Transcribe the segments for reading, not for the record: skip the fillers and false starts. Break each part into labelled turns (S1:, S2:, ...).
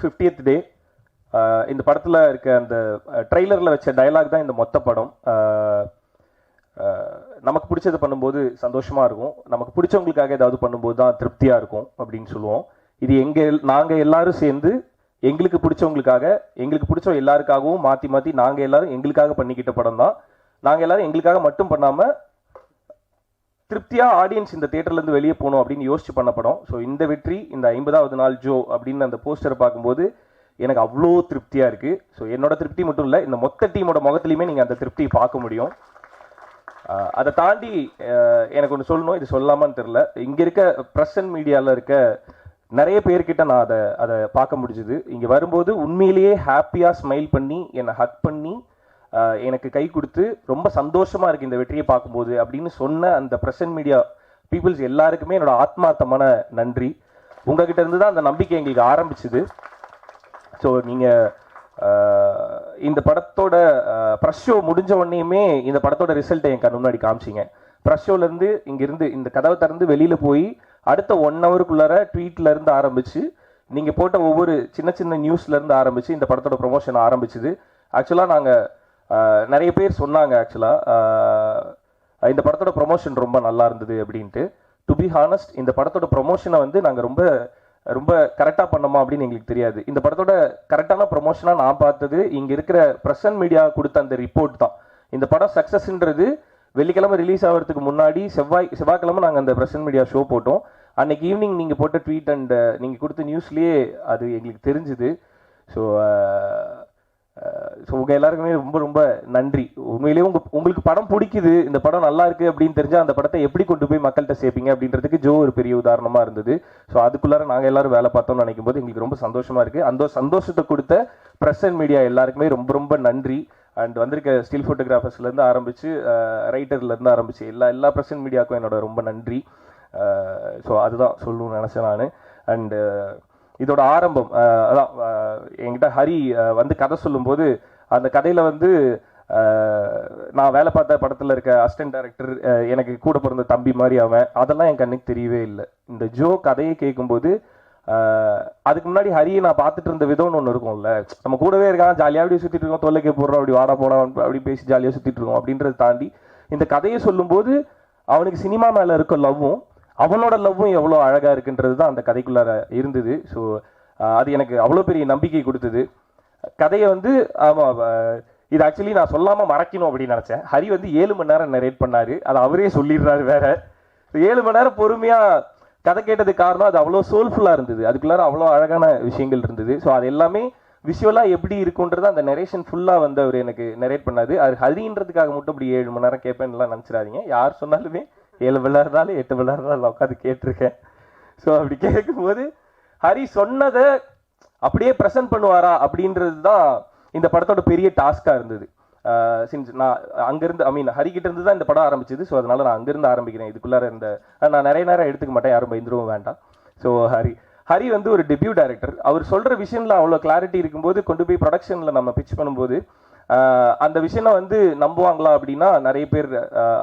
S1: 50th டே. இந்த படத்தில் இருக்க அந்த ட்ரெய்லரில் வச்ச டயலாக் தான் இந்த மொத்த படம். நமக்கு பிடிச்சது பண்ணும்போது சந்தோஷமாக இருக்கும், நமக்கு பிடிச்சவங்களுக்காக ஏதாவது பண்ணும்போது தான் திருப்தியாக இருக்கும் அப்படின்னு சொல்லுவோம். இது நாங்கள் எல்லாரும் சேர்ந்து எங்களுக்கு பிடிச்சவங்களுக்காக, எங்களுக்கு பிடிச்ச எல்லாருக்காகவும் மாற்றி மாற்றி நாங்கள் எல்லாரும் எங்களுக்காக பண்ணிக்கிட்ட படம் தான். நாங்கள் எல்லாரும் எங்களுக்காக மட்டும் பண்ணாமல் திருப்தியாக ஆடியன்ஸ் இந்த தேட்டர்லேருந்து வெளியே போகணும் அப்படின்னு யோசிச்சு பண்ண படம். ஸோ இந்த வெற்றி, இந்த 50வது நாள் ஜோ அப்படின்னு அந்த போஸ்டரை பார்க்கும்போது எனக்கு அவ்வளோ திருப்தியாக இருக்குது. ஸோ என்னோட திருப்தி மட்டும் இல்லை, இந்த மொத்த டீமோட முகத்துலையுமே நீங்கள் அந்த திருப்தியை பார்க்க முடியும். அதை தாண்டி எனக்கு ஒன்று சொல்லணும், இது சொல்லாமான்னு தெரில. இங்கே இருக்க ப்ரெஸ் அண்ட் மீடியாவில் இருக்க நிறைய பேர்கிட்ட நான் அதை பார்க்க முடிஞ்சுது. இங்கே வரும்போது உண்மையிலேயே ஹாப்பியாக ஸ்மைல் பண்ணி என்னை ஹக் பண்ணி எனக்கு கை கொடுத்து ரொம்ப சந்தோஷமாக இருக்குது இந்த வெற்றியை பார்க்கும்போது அப்படின்னு சொன்ன அந்த ப்ரெஸ் அண்ட் மீடியா பீப்புள்ஸ் எல்லாருக்குமே என்னோட ஆத்மார்த்தமான நன்றி. உங்ககிட்ட இருந்து தான் அந்த நம்பிக்கை எங்களுக்கு ஆரம்பிச்சுது. ஸோ நீங்கள் இந்த படத்தோட ப்ரெஸ் ஷோ முடிஞ்ச உடனேயுமே இந்த படத்தோட ரிசல்ட்டை என் கண் முன்னாடி காமிச்சிங்க. ப்ரெஸ் ஷோலேருந்து இங்கேருந்து இந்த கதவை திறந்து வெளியில் போய் அடுத்த 1 ஹவருக்குள்ளார ட்வீட்லேருந்து ஆரம்பித்து நீங்கள் போட்ட ஒவ்வொரு சின்ன சின்ன நியூஸ்லேருந்து ஆரம்பித்து இந்த படத்தோட ப்ரொமோஷன் ஆரம்பிச்சுது. ஆக்சுவலாக நாங்கள் நிறைய பேர் சொன்னாங்க ஆக்சுவலாக இந்த படத்தோட ப்ரொமோஷன் ரொம்ப நல்லா இருந்தது அப்படின்ட்டு. டு பி ஹானஸ்ட், இந்த படத்தோட ப்ரொமோஷனை வந்து நாங்கள் ரொம்ப ரொம்ப கரெக்டாக பண்ணோமா அப்படின்னு எங்களுக்கு தெரியாது. இந்த படத்தோட கரெக்டான ப்ரொமோஷனாக நான் பார்த்தது இங்கே இருக்கிற ப்ரெஸ் அண்ட் மீடியா கொடுத்த அந்த ரிப்போர்ட் தான். இந்த படம் சக்ஸஸ்ன்றது வெள்ளிக்கிழமை ரிலீஸ் ஆகிறதுக்கு முன்னாடி செவ்வாய்க்கிழமை நாங்கள் அந்த ப்ரெஸ் அண்ட் மீடியா ஷோ போட்டோம். அன்னைக்கு ஈவினிங் நீங்கள் போட்ட ட்வீட் அண்ட் நீங்கள் கொடுத்த நியூஸ்லேயே அது எங்களுக்கு தெரிஞ்சுது. ஸோ உங்கள் எல்லாருக்குமே ரொம்ப ரொம்ப நன்றி. உண்மையிலேயே உங்களுக்கு படம் பிடிக்குது, இந்த படம் நல்லா இருக்குது அப்படின்னு தெரிஞ்சால் அந்த படத்தை எப்படி கொண்டு போய் மக்கள்கிட்ட சேர்ப்பீங்க அப்படின்றதுக்கு ஜோ ஒரு பெரிய உதாரணமாக இருந்தது. ஸோ அதுக்குள்ளார நாங்கள் எல்லாரும் வேலை பார்த்தோம்னு நினைக்கும் போது எங்களுக்கு ரொம்ப சந்தோஷமாக இருக்குது. அந்த சந்தோஷத்தை கொடுத்த ப்ரெஸ் அண்ட் மீடியா எல்லாருக்குமே ரொம்ப ரொம்ப நன்றி. அண்ட் வந்திருக்க ஸ்டில் ஃபோட்டோகிராஃபர்ஸ்லேருந்து ஆரம்பித்து ரைட்டர்லேருந்து ஆரம்பித்து எல்லா ப்ரெஸ் அண்ட் மீடியாவுக்கும் என்னோட ரொம்ப நன்றி. ஸோ அதுதான் சொல்லணும்னு நினச்சேன் நான். அண்டு இதோட ஆரம்பம் அதான் என்கிட்ட ஹரி வந்து கதை சொல்லும்போது அந்த கதையில் வந்து நான் வேலை பார்த்த படத்தில் இருக்க அசிஸ்டன்ட் டைரக்டர் எனக்கு கூட பிறந்த தம்பி மாதிரி அவன், அதெல்லாம் என் கண்ணுக்கு தெரியவே இல்லை. இந்த ஜோ கதையை கேட்கும்போது அதுக்கு முன்னாடி ஹரியை நான் பார்த்துட்டு இருந்த விதம்னு ஒன்று இருக்கும்ல, நம்ம கூடவே இருக்கான், ஜாலியாக அப்படி சுற்றிட்டு இருக்கோம், தொல்லைக்கே போடுறோம், அப்படி வாடா போட அப்படி பேசி ஜாலியாக சுற்றிட்டு இருக்கோம் அப்படின்றத தாண்டி இந்த கதையை சொல்லும்போது அவனுக்கு சினிமா மேலே இருக்க லவ்வும் அவனோட லவ்வும் எவ்வளோ அழகாக இருக்குன்றது தான் அந்த கதைக்குள்ளார இருந்தது. ஸோ அது எனக்கு அவ்வளோ பெரிய நம்பிக்கை கொடுத்தது. கதையை வந்து ஆமாம், இது ஆக்சுவலி நான் சொல்லாமல் மறைக்கணும் அப்படின்னு நினச்சேன். ஹரி வந்து 7 மணி நேரம் நரேட் பண்ணார், அதை அவரே சொல்லிடுறாரு வேற. 7 மணி நேரம் பொறுமையாக கதை கேட்டதுக்கு காரணம் அது அவ்வளோ சோல்ஃபுல்லாக இருந்தது, அதுக்குள்ளார அவ்வளோ அழகான விஷயங்கள் இருந்தது. ஸோ அது எல்லாமே விஷுவலாக எப்படி இருக்குன்றது அந்த நரேஷன் ஃபுல்லாக வந்து அவர் எனக்கு நரேட் பண்ணாது. அது ஹரின்றதுக்காக மட்டும் இப்படி 7 மணி நேரம் கேட்பேன்லாம் நினச்சிடாதீங்க. யார் சொன்னாலுமே 7 மணி நேரம் இருந்தாலும் 8 மணி நேரம் தான் உட்காந்து கேட்டிருக்கேன். ஸோ அப்படி கேட்கும்போது ஹரி சொன்னதை அப்படியே ப்ரெசென்ட் பண்ணுவாரா அப்படின்றது தான் இந்த படத்தோட பெரிய டாஸ்காக இருந்தது. சின்ஸ் நான் அங்கேருந்து ஹரிக்கிட்ட இருந்து தான் இந்த படம் ஆரம்பிச்சது. ஸோ அதனால் நான் அங்கேருந்து ஆரம்பிக்கிறேன். இதுக்குள்ளார நான் நிறைய நேரம் எடுத்துக்க மாட்டேன், யாரும் பயந்துருவும் வேண்டாம். ஸோ ஹரி வந்து ஒரு டெபியூ டைரக்டர். அவர் சொல்கிற விஷயம்ல அவ்வளோ கிளாரிட்டி இருக்கும்போது கொண்டு போய் ப்ரொடக்ஷனில் நம்ம பிச் பண்ணும்போது அந்த விஷயம் வந்து நம்புவாங்களா அப்படின்னா நிறைய பேர்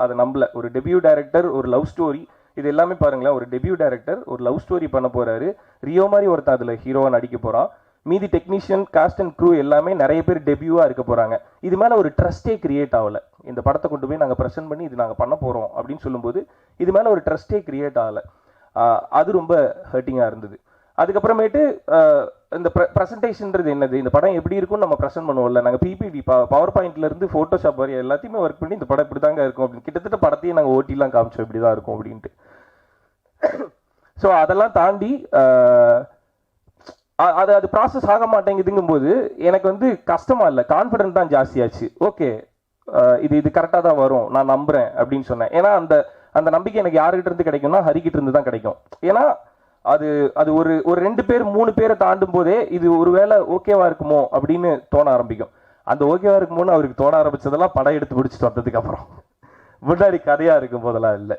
S1: அதை நம்பல. ஒரு டெபியூ டைரக்டர், ஒரு லவ் ஸ்டோரி, இது எல்லாமே பாருங்களேன். ஒரு டெபியூ டைரக்டர் ஒரு லவ் ஸ்டோரி பண்ண போகிறாரு, ரியோ மாதிரி ஒருத்தன் அதில் ஹீரோவாக நடிக்க போகிறான். மீதி டெக்னீஷியன், காஸ்ட் அண்ட் க்ரூ எல்லாமே நிறைய பேர் டெபியூவாக இருக்க போகிறாங்க. இது மேலே ஒரு ட்ரஸ்டே கிரியேட் ஆகலை. இந்த படத்தை கொண்டு போய் நாங்கள் ப்ரெசென்ட் பண்ணி இது நாங்கள் பண்ண போகிறோம் அப்படின்னு சொல்லும்போது இது மேலே ஒரு ட்ரஸ்டே கிரியேட் ஆகலை. அது ரொம்ப ஹர்ட்டிங்காக இருந்தது. அதுக்கப்புறமேட்டு இந்த ப்ரெசன்டேஷன்றது என்னது, இந்த படம் எப்படி இருக்கும்னு நம்ம ப்ரெசென்ட் பண்ணுவோம்ல, நாங்கள் பிபிடி பவர் பாயிண்ட்லேருந்து ஃபோட்டோஷாப் வரை எல்லாத்தையுமே ஒர்க் பண்ணி இந்த படம் இப்படி தாங்க இருக்கும் அப்படின்னு கிட்டத்தட்ட படத்தையும் நாங்கள் ஓட்டிலாம் காமிச்சோம் இப்படி தான் இருக்கும் அப்படின்ட்டு. ஸோ அதெல்லாம் தாண்டி அது ப்ராசஸ் ஆக மாட்டேங்குதுங்கும்போது எனக்கு வந்து கஷ்டமா இல்லை, கான்ஃபிடென்ட் தான் ஜாஸ்தியாச்சு. ஓகே, இது கரெக்டாக தான் வரும், நான் நம்புகிறேன் அப்படின்னு சொன்னேன். ஏன்னா அந்த நம்பிக்கை எனக்கு யாருக்கிட்ட இருந்து கிடைக்கும்னா ஹரிக்கிட்ட இருந்து தான் கிடைக்கும். ஏன்னா அது ஒரு 2 பேர் 3 பேரை தாண்டும் போதே இது ஒருவேளை ஓகேவா இருக்குமோ அப்படின்னு தோண ஆரம்பிக்கும். அந்த ஓகேவா இருக்குமோன்னு அவருக்கு தோண ஆரம்பிச்சதெல்லாம் படம் எடுத்து பிடிச்சிட்டு வந்ததுக்கு அப்புறம், முன்னாடி கதையா இருக்கும் போதெல்லாம் இல்லை.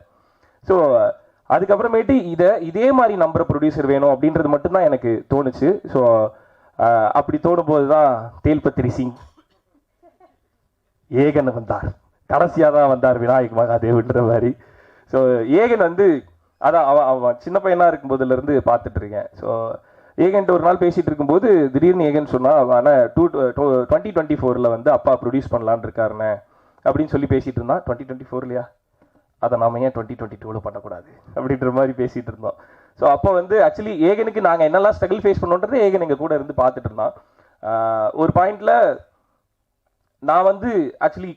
S1: ஸோ அதுக்கப்புறமேட்டு இதே மாதிரி நம்புற ப்ரொடியூசர் வேணும் அப்படின்றது மட்டும்தான் எனக்கு தோணுச்சு. ஸோ அப்படி தோணும் போது தான் தேல்பத்திரி சிங் ஏகன் வந்தார், கடைசியாக தான் வந்தார் விநாயக் மகாதேவ்ன்ற மாதிரி. ஸோ ஏகன் வந்து அதான் அவன் சின்ன பையனாக இருக்கும் போதுலேருந்து பார்த்துட்டு இருக்கேன். ஸோ ஏகன்ட்டு ஒரு நாள் பேசிட்டு இருக்கும்போது திடீர்னு ஏகன் சொன்னா, ஆனால் 2024 வந்து அப்பா ப்ரொடியூஸ் பண்ணலான்னு இருக்காருண்ணே அப்படின்னு சொல்லி பேசிட்டு இருந்தான். 2024 அதை நாம ஏன் 2022 பண்ணக்கூடாது அப்படின்ற மாதிரி பேசிட்டு இருந்தோம். ஸோ அப்போ வந்து ஆக்சுவலி ஏகனுக்கு நாங்கள் என்னெல்லாம் ஸ்ட்ரகிள் ஃபேஸ் பண்ணோன்றது ஏகன் எங்கள் கூட இருந்து பார்த்துட்டு இருந்தான். ஒரு பாயிண்ட்ல நான் வந்து ஆக்சுவலி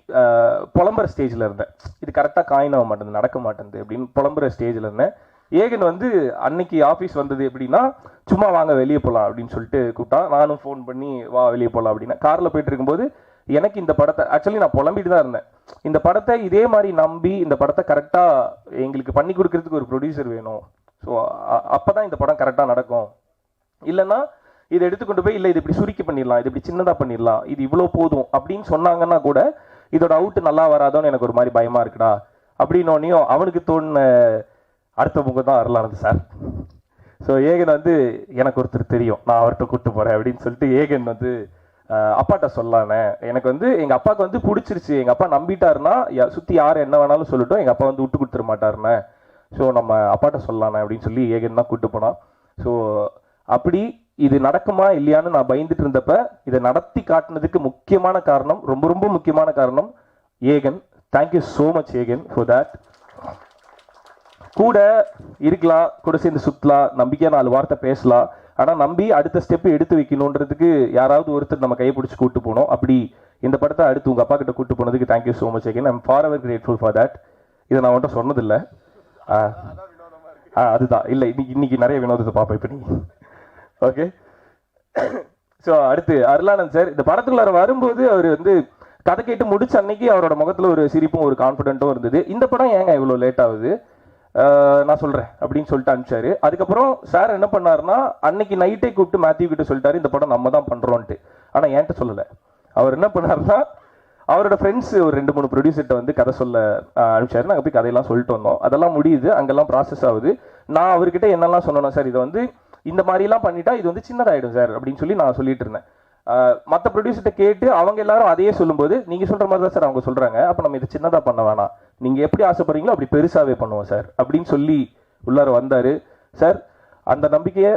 S1: புலம்புற ஸ்டேஜில் இருந்தேன். இது கரெக்டாக காயின் ஆக மாட்டேங்குது, நடக்க மாட்டேங்குது அப்படின்னு புலம்புற ஸ்டேஜில் இருந்தேன். ஏகன் வந்து அன்னைக்கு ஆஃபீஸ் வந்தது எப்படின்னா, சும்மா வாங்க வெளியே போகலாம் அப்படின்னு சொல்லிட்டு கூப்பிட்டான். நானும் ஃபோன் பண்ணி வா வெளியே போகலாம் அப்படின்னா, காரில் போயிட்டு இருக்கும்போது எனக்கு இந்த படத்தை ஆக்சுவலி நான் புலம்பிட்டு தான் இருந்தேன். இந்த படத்தை இதே மாதிரி நம்பி இந்த படத்தை கரெக்டாக எங்களுக்கு பண்ணி கொடுக்கறதுக்கு ஒரு ப்ரொடியூசர் வேணும். ஸோ அப்போ தான் இந்த படம் கரெக்டாக நடக்கும். இல்லைன்னா இதை எடுத்துக்கொண்டு போய் இல்லை இது இப்படி சுருக்கி பண்ணிடலாம், இது இப்படி சின்னதாக பண்ணிடலாம், இது இவ்வளோ போதும் அப்படின்னு சொன்னாங்கன்னா கூட இதோட அவுட்டு நல்லா வராதோன்னு எனக்கு ஒரு மாதிரி பயமாக இருக்குடா அப்படின்னோடனையும் அவனுக்கு தோணுன அடுத்த முகம் தான் அருளானது சார். ஸோ ஏகன் வந்து எனக்கு ஒருத்தர் தெரியும், நான் அவர்கிட்ட கூப்பிட்டு போகிறேன் அப்படின்னு சொல்லிட்டு ஏகன் வந்து அப்பாட்ட சொல்லானே, எனக்கு வந்து எங்கள் அப்பாவுக்கு வந்து பிடிச்சிருச்சு, எங்கள் அப்பா நம்பிட்டாருன்னா சுற்றி யார் என்ன வேணாலும் சொல்லட்டும், எங்கள் அப்பா வந்து விட்டு கொடுத்துட மாட்டாருண்ணே, ஸோ நம்ம அப்பாட்ட சொல்லானே அப்படின்னு சொல்லி ஏகன் தான் கூப்பிட்டு போனான். ஸோ அப்படி இது நடக்குமா இல்லையான்னு நான் பயந்துட்டு இருந்தப்ப இதை நடத்தி காட்டினதுக்கு முக்கியமான காரணம், ரொம்ப ரொம்ப முக்கியமான காரணம் Aegan. Thank you so much Aegan for that. கூட இருக்கலாம், கூட சேர்ந்து சுற்றலாம், நம்பிக்கையாக 4 வார்த்தை பேசலாம், ஆனால் நம்பி அடுத்த ஸ்டெப்பு எடுத்து வைக்கணுன்றதுக்கு யாராவது ஒருத்தர் நம்ம கையை பிடிச்சி கூட்டு போனோம். அப்படி இந்த படத்தை அடுத்து உங்கள் அப்பா கிட்ட கூட்டு போனதுக்கு thank you so much again. I'm for ever grateful for that. இதை நான் வந்துட்டு சொன்னதில்லை. அதுதான் இல்லை, இன்னைக்கு நிறைய வினோதத்தை பார்ப்பேன் இப்போ நீங்கள். ஓகே, ஸோ அடுத்து அருளானந்த் சார் இந்த படத்துக்குள்ளார வரும்போது அவர் வந்து கதை கேட்டு முடிச்ச அன்னைக்கு அவரோட முகத்தில் ஒரு சிரிப்பும் ஒரு கான்ஃபிடென்ட்டும் இருந்தது. இந்த படம் ஏங்க இவ்வளோ லேட் ஆகுது, நான் சொல்கிறேன் அப்படின்னு சொல்லிட்டு அனுப்பிச்சாரு. அதுக்கப்புறம் சார் என்ன பண்ணாருன்னா, அன்னைக்கு நைட்டே கூப்பிட்டு மேத்யூ கிட்ட சொல்லிட்டாரு இந்த படம் நம்ம தான் பண்ணுறோன்ட்டு. ஆனால் என்கிட்ட சொல்லலை. அவர் என்ன பண்ணாருன்னா, அவரோட ஃப்ரெண்ட்ஸ் ஒரு 2-3 ப்ரொடியூசர்கிட்ட வந்து கதை சொல்ல அனுப்பிச்சாரு. நாங்கள் போய் கதையெல்லாம் சொல்லிட்டு வந்தோம். அதெல்லாம் முடியுது, அங்கெல்லாம் ப்ராசஸ் ஆகுது. நான் அவர்கிட்ட என்னெல்லாம் சொன்னேன்னா, சார் இதை வந்து இந்த மாதிரிலாம் பண்ணிட்டா இது வந்து சின்னதாகிடும் சார் அப்படின்னு சொல்லி நான் சொல்லிட்டு இருந்தேன். மற்ற ப்ரொடியூசர்கிட்ட கேட்டு அவங்க எல்லாரும் அதையே சொல்லும்போது, நீங்கள் சொல்கிற மாதிரி தான் சார் அவங்க சொல்கிறாங்க, அப்போ நம்ம இதை சின்னதாக பண்ண வேணாம், நீங்கள் எப்படி ஆசைப்படுறீங்களோ அப்படி பெருசாகவே பண்ணுவோம் சார் அப்படின்னு சொல்லி உள்ளார வந்தார். சார் அந்த நம்பிக்கையை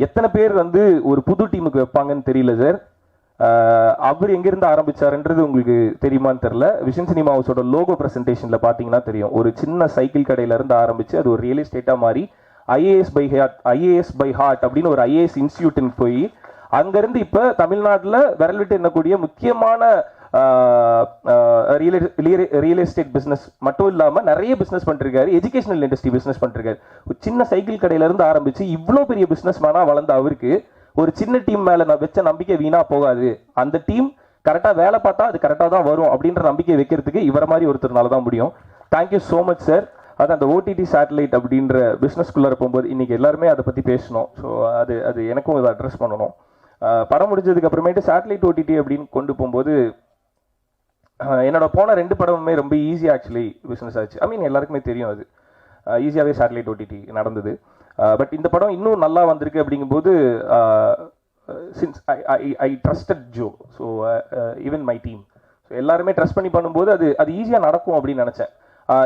S1: எத்தனை பேர் வந்து ஒரு புது டீமுக்கு வைப்பாங்கன்னு தெரியல சார். அவர் எங்கேருந்து ஆரம்பிச்சாருன்றது உங்களுக்கு தெரியுமான்னு தெரில. விஷன் சினிமா ஹவுஸோட லோகோ ப்ரெசன்டேஷனில் பார்த்தீங்கன்னா தெரியும், ஒரு சின்ன சைக்கிள் கடையிலேருந்து ஆரம்பித்து அது ஒரு ரியல் எஸ்டேட்டாக மாறி ஐஏஎஸ் பை ஹார்ட் அப்படின்னு ஒரு ஐஏஎஸ் இன்ஸ்டியூட்டுன்னு போய் அங்கேருந்து இப்போ தமிழ்நாட்டில் விரல் விட்டு எண்ணக்கூடிய முக்கியமான ரியல் எஸ்டேட் பிஸ்னஸ் மட்டும் இல்லாமல் நிறைய பிஸ்னஸ் பண்ணிருக்காரு, எஜுகேஷனல் இண்டஸ்ட்ரி பிஸ்னஸ் பண்ணிருக்காரு. ஒரு சின்ன சைக்கிள் கடையிலேருந்து ஆரம்பித்து இவ்வளோ பெரிய பிஸ்னஸ் மேனாக வளர்ந்த அவருக்கு ஒரு சின்ன டீம் மேலே வச்ச நம்பிக்கை வீணாக போகாது, அந்த டீம் கரெக்டாக வேலை பார்த்தா அது கரெக்டாக தான் வரும் அப்படின்ற நம்பிக்கை வைக்கிறதுக்கு இவரை மாதிரி ஒருத்தர்னால தான் முடியும். Thank you so much sir. அது அந்த ஓடிடி சேட்டலைட் அப்படின்ற பிஸ்னஸ்குள்ளார போகும்போது இன்னைக்கு எல்லாருமே அதை பற்றி பேசணும். ஸோ அது எனக்கும் அதை அட்ரஸ் பண்ணணும். படம் முடிஞ்சதுக்கு அப்புறமேட்டு சேட்டலைட் ஓடிடி அப்படின்னு கொண்டு போகும்போது என்னோட போன 2 படமுமே ரொம்ப ஈஸியாக ஆக்சுவலி பிஸ்னஸ் ஆச்சு. ஐ மீன் எல்லாருக்குமே தெரியும், அது ஈஸியாகவே சேட்டலைட் ஓடிடி நடந்தது. பட் இந்த படம் இன்னும் நல்லா வந்திருக்கு அப்படிங்கும்போது since I trusted Joe, so even my team, so எல்லாருமே ட்ரஸ்ட் பண்ணி பண்ணும்போது அது ஈஸியாக நடக்கும் அப்படின்னு நினச்சேன்.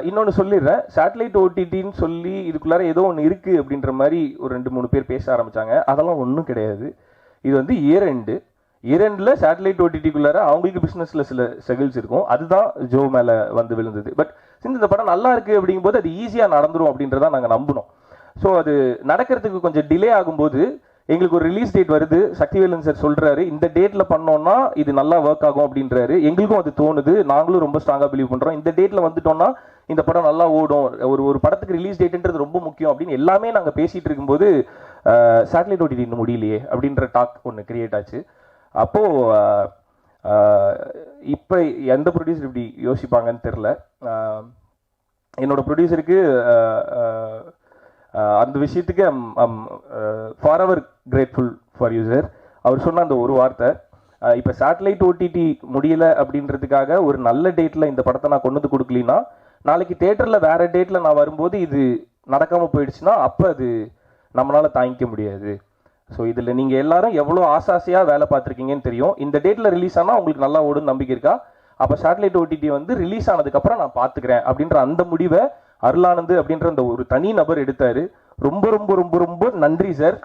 S1: இன்னொன்று சொல்லிடுறேன், சேட்டலைட் ஓடிடின்னு சொல்லி இதுக்குள்ளார ஏதோ ஒன்று இருக்குது அப்படின்ற மாதிரி ஒரு 2-3 பேர் பேச ஆரம்பித்தாங்க. அதெல்லாம் ஒன்றும் கிடையாது. இது வந்து இயர்-எண்டில் சேட்டலைட் ஓடிடிக்குள்ளார அவங்களுக்கு பிஸ்னஸில் சில ஸ்ட்ரகிள்ஸ் இருக்கும், அதுதான் ஜோ மேலே வந்து விழுந்தது. பட் சின்ஸ் இந்த படம் நல்லா இருக்குது அப்படிங்கும்போது அது ஈஸியாக நடந்துடும் அப்படின்றதான் நாங்கள் நம்பினோம். ஸோ அது நடக்கிறதுக்கு கொஞ்சம் டிலே ஆகும்போது எங்களுக்கு ஒரு ரிலீஸ் டேட் வருது, சக்திவேலன் சார் சொல்கிறாரு இந்த டேட்டில் பண்ணோன்னா இது நல்லா ஒர்க் ஆகும் அப்படின்றாரு. எங்களுக்கும் அது தோணுது, நாங்களும் ரொம்ப ஸ்ட்ராங்காக பிலீவ் பண்ணுறோம். இந்த டேட்டில் வந்துட்டோம்னா இந்த படம் நல்லா ஓடும், ஒரு படத்துக்கு ரிலீஸ் டேட்டுன்றது ரொம்ப முக்கியம் அப்படின்னு எல்லாமே நாங்கள் பேசிகிட்டு இருக்கும்போது சேட்டலைட் ஓடிடி இன்னும் முடியலையே அப்படின்ற டாக் ஒன்று கிரியேட் ஆச்சு. அப்போது இப்போ எந்த ப்ரொடியூசர் இப்படி யோசிப்பாங்கன்னு தெரில. என்னோட ப்ரொடியூசருக்கு அந்த விஷயத்துக்கு forever grateful for you sir. அவர் சொன்ன அந்த ஒரு வார்த்தை, இப்போ சேட்டலைட் ஓடிடி முடியலை அப்படின்றதுக்காக ஒரு நல்ல டேட்டில் இந்த படத்தை நான் கொண்டு வந்து கொடுக்கலின்னா நாளைக்கு தேட்டரில் வேறு டேட்டில் நான் வரும்போது இது நடக்காமல் போயிடுச்சுன்னா அப்போ அது நம்மளால் தாங்கிக்க முடியாது. ஸோ இதில் நீங்கள் எல்லாரும் எவ்வளோ ஆசாசியாக வேலை பார்த்துருக்கீங்கன்னு தெரியும். இந்த டேட்டில் ரிலீஸ் ஆனால் உங்களுக்கு நல்லா ஓடுன்னு நம்பிக்கை இருக்கா? அப்போ சேட்டலைட் ஓடிடி வந்து ரிலீஸ் ஆனதுக்கப்புறம் நான் பார்த்துக்கிறேன் அப்படின்ற அந்த முடிவை அருளானந்த் அப்படின்ற அந்த ஒரு தனி நபர் எடுத்தார். ரொம்ப ரொம்ப ரொம்ப ரொம்ப நன்றி சார்.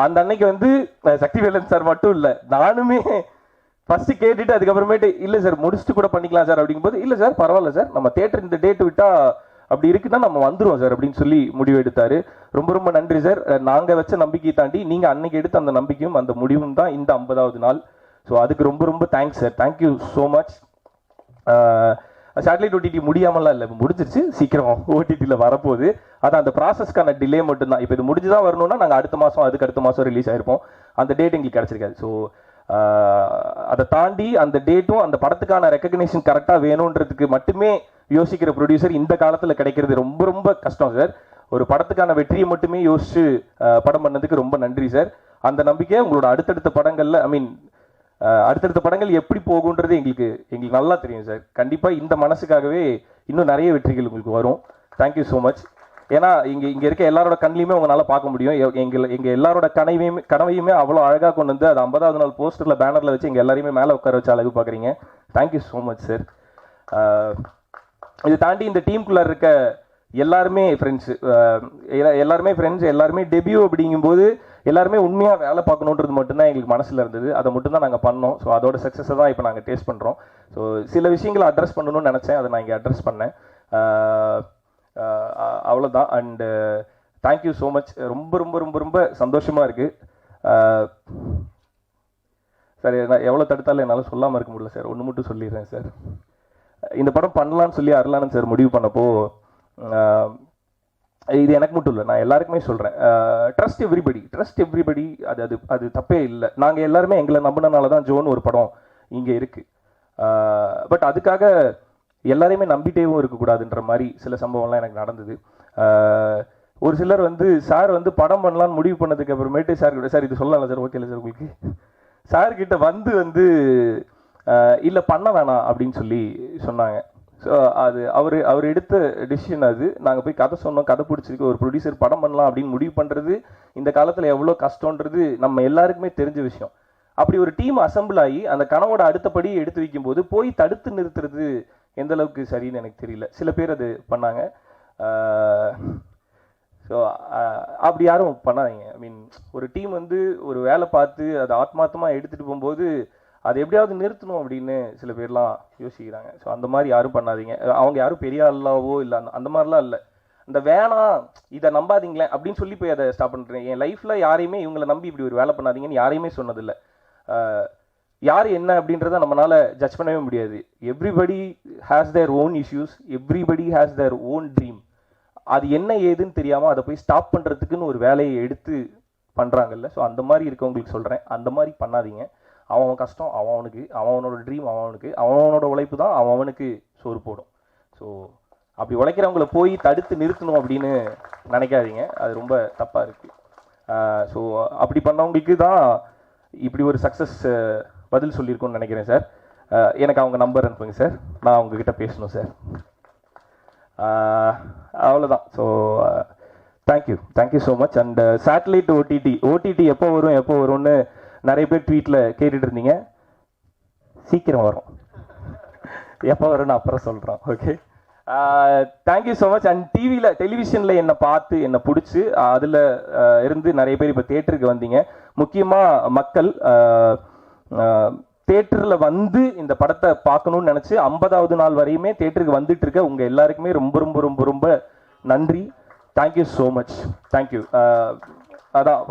S1: அந்த அன்னைக்கு வந்து சக்திவேலன் சார் மட்டும் இல்லை, நானுமே ஃபர்ஸ்ட் கேட்டுட்டு அதுக்கப்புறமேட்டு இல்லை சார் முடிச்சுட்டு கூட பண்ணிக்கலாம் சார் அப்படிங்கும்போது, இல்லை சார் பரவாயில்ல சார், நம்ம தேட்டர் இந்த டேட் விட்டா அப்படி இருக்குன்னா நம்ம வந்துருவோம் சார் அப்படின்னு சொல்லி முடிவு எடுத்தாரு. ரொம்ப ரொம்ப நன்றி சார். நாங்கள் வச்ச நம்பிக்கையை தாண்டி நீங்கள் அன்னைக்கு எடுத்த அந்த நம்பிக்கையும் அந்த முடிவும் தான் இந்த 50வது நாள். ஸோ அதுக்கு ரொம்ப ரொம்ப thanks sir. Thank you so much. Satellite OTT முடியாமலாம் இல்லை, முடிஞ்சிருச்சு, சீக்கிரம் ஓடிடியில் வரப்போகுது. அது அந்த ப்ராசஸ்க்கான டிலே மட்டும்தான். இப்போ இது முடிஞ்சு தான் வரணும்னா நாங்கள் அடுத்த மாதம் அதுக்கு அடுத்த மாதம் ரிலீஸ் ஆயிருப்போம். அந்த டேட் எங்களுக்கு கிடச்சிருக்காது. ஸோ அதை தாண்டி அந்த டேட்டும் அந்த படத்துக்கான ரெக்கக்னேஷன் கரெக்டாக வேணுன்றதுக்கு மட்டுமே யோசிக்கிற ப்ரொடியூசர் இந்த காலத்தில் கிடைக்கிறது ரொம்ப ரொம்ப கஷ்டம் சார். ஒரு படத்துக்கான வெற்றியை மட்டுமே யோசிச்சு படம் பண்ணதுக்கு ரொம்ப நன்றி சார். அந்த நம்பிக்கை உங்களோட அடுத்தடுத்த படங்களில், அடுத்தடுத்த படங்கள் எப்படி போகுன்றது எங்களுக்கு நல்லா தெரியும் சார். கண்டிப்பாக இந்த மனசுக்காகவே இன்னும் நிறைய வெற்றிகள் உங்களுக்கு வரும். Thank you so much. ஏன்னா இங்கே இருக்க எல்லாரோட கண்ணிலையுமே உங்களால் பார்க்க முடியும். எங்கள் எல்லாரோட கனவையுமே அவ்வளோ அழகாக கொண்டு வந்து அது 50வது நாள் போஸ்டரில் பேனரில் வச்சு எங்கள் எல்லாரையுமே மேலே உட்கார வச்சு அழகு பார்க்குறீங்க. Thank you so much sir. இதை தாண்டி இந்த டீமுக்குள்ளே இருக்க எல்லாருமே ஃப்ரெண்ட்ஸு, எல்லாருமே டெபியூ அப்படிங்கும்போது எல்லாருமே உண்மையாக வேலை பார்க்கணுன்றது மட்டும்தான் எங்களுக்கு மனசில் இருந்தது. அதை மட்டும்தான் நாங்கள் பண்ணோம். ஸோ அதோட சக்ஸஸை தான் இப்போ நாங்கள் டேஸ்ட் பண்ணுறோம். ஸோ சில விஷயங்களை அட்ரஸ் பண்ணணும்னு நினச்சேன், அதை நான் இங்கே அட்ரஸ் பண்ணேன். அவ்வளோதான். And thank you so much. ரொம்ப ரொம்ப ரொம்ப ரொம்ப சந்தோஷமாக இருக்குது சார். நான் எவ்வளோ தடுத்தாலும் என்னால் சொல்லாமல் இருக்க முடியல சார். ஒன்று மட்டும் சொல்லிடுறேன் சார். இந்த படம் பண்ணலான்னு சொல்லி அருளானந்த் சார் முடிவு பண்ணப்போ, இது எனக்கு மட்டும் இல்லை, நான் எல்லாருக்குமே சொல்கிறேன், ட்ரஸ்ட் எவ்ரிபடி. அது தப்பே இல்லை. நாங்கள் எல்லாருமே எங்களை நம்பினால தான் ஜோன் ஒரு படம் இங்கே இருக்குது. பட் அதுக்காக எல்லாரையுமே நம்பிட்டேவும் இருக்கக்கூடாதுன்ற மாதிரி சில சம்பவம்லாம் எனக்கு நடந்தது. ஒரு சிலர் வந்து சார் வந்து படம் பண்ணலான்னு முடிவு பண்ணதுக்கு அப்புறமேட்டு சார் இது சொல்லலாம் சார், ஓகே இல்லை சார் உங்களுக்கு, சார்கிட்ட வந்து இல்லை பண்ண வேணாம் அப்படின்னு சொல்லி சொன்னாங்க. ஸோ அது அவர் எடுத்த டிசிஷன். அது நாங்கள் போய் கதை சொன்னோம், கதை பிடிச்சிருக்கு, ஒரு ப்ரொடியூசர் படம் பண்ணலாம் அப்படின்னு முடிவு பண்ணுறது இந்த காலத்தில் எவ்வளோ கஷ்டன்றது நம்ம எல்லாருக்குமே தெரிஞ்ச விஷயம். அப்படி ஒரு டீம் அசம்பிள் ஆகி அந்த கனவோட அடுத்தபடி எடுத்து வைக்கும்போது போய் தடுத்து நிறுத்துறது எந்த அளவுக்கு சரின்னு எனக்கு தெரியல. சில பேர் அது பண்ணாங்க. ஸோ அப்படி யாரும் பண்ணாதீங்க. ஒரு டீம் வந்து ஒரு வேலை பார்த்து அதை ஆத்மார்த்தமாக எடுத்துகிட்டு போகும்போது அதை எப்படியாவது நிறுத்தணும் அப்படின்னு சில பேர்லாம் யோசிக்கிறாங்க. ஸோ அந்த மாதிரி யாரும் பண்ணாதீங்க. அவங்க யாரும் பெரிய ஆளாவோ இல்லை, அந்த மாதிரிலாம் இல்லை. இந்த வேணாம் இதை நம்பாதீங்களேன் அப்படின்னு சொல்லி போய் அதை ஸ்டாப் பண்ணுறேன். என் லைஃப்பில் யாரையுமே இவங்களை நம்பி இப்படி ஒரு வேலை பண்ணாதீங்கன்னு யாரையுமே சொன்னதில்லை. யார் என்ன அப்படின்றத நம்மளால ஜட்ஜ் பண்ணவே முடியாது. Everybody has their own issues, everybody has their own dream. அது என்ன ஏதுன்னு தெரியாமல் அதை போய் ஸ்டாப் பண்ணுறதுக்குன்னு ஒரு வேலையை எடுத்து பண்ணுறாங்கல்ல. ஸோ அந்த மாதிரி இருக்கவங்களுக்கு சொல்கிறேன், அந்த மாதிரி பண்ணாதீங்க. அவன் கஷ்டம் அவனுக்கு, அவனோட ட்ரீம் அவனுக்கு, அவனோட உழைப்பு தான் அவனுக்கு சோறு போடும். ஸோ அப்படி உழைக்கிறவங்கள போய் தடுத்து நிறுத்தணும் அப்படின்னு நினைக்காதீங்க. அது ரொம்ப தப்பாக இருக்குது. ஸோ அப்படி பண்ணவங்களுக்கு தான் இப்படி ஒரு சக்ஸஸ் பதில் சொல்லியிருக்கோன்னு நினைக்கிறேன் சார். எனக்கு அவங்க நம்பர் அனுப்புங்க சார், நான் அவங்கக்கிட்ட பேசணும் சார். அவ்வளோதான். So thank you so much. And satellite OTT எப்போ வரும்னு நிறைய பேர் ட்வீட்டில் கேட்டுட்டு இருந்தீங்க. சீக்கிரம் வரும். எப்போ வரும்னு அப்புறம் சொல்கிறோம். Okay, thank you so much. And டெலிவிஷனில் என்னை பார்த்து என்னை பிடிச்சி அதில் இருந்து நிறைய பேர் இப்போ தேட்டருக்கு வந்தீங்க. முக்கியமாக மக்கள் தேட்டரில் வந்து இந்த படத்தை பார்க்கணுன்னு நினச்சி 50வது நாள் வரையுமே தேட்டருக்கு வந்துட்டு இருக்க உங்கள் எல்லாருக்குமே ரொம்ப ரொம்ப ரொம்ப ரொம்ப நன்றி. Thank you so much. தேங்க்யூ. அதான்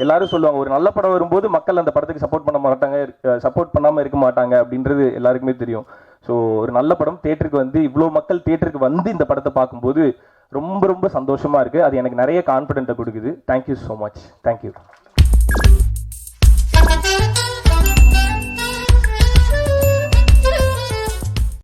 S1: எல்லாரும் சொல்லுவாங்க, ஒரு நல்ல படம் வரும்போது மக்கள் அந்த படத்துக்கு சப்போர்ட் பண்ணாமல் இருக்க மாட்டாங்க அப்படின்றது எல்லாருக்குமே தெரியும். ஸோ ஒரு நல்ல படம் தேட்டருக்கு வந்து இவ்வளோ மக்கள் தேட்டருக்கு வந்து இந்த படத்தை பார்க்கும்போது ரொம்ப ரொம்ப சந்தோஷமாக இருக்குது. அது எனக்கு நிறைய கான்ஃபிடென்ட்டை கொடுக்குது. Thank you so much. தேங்க்யூ.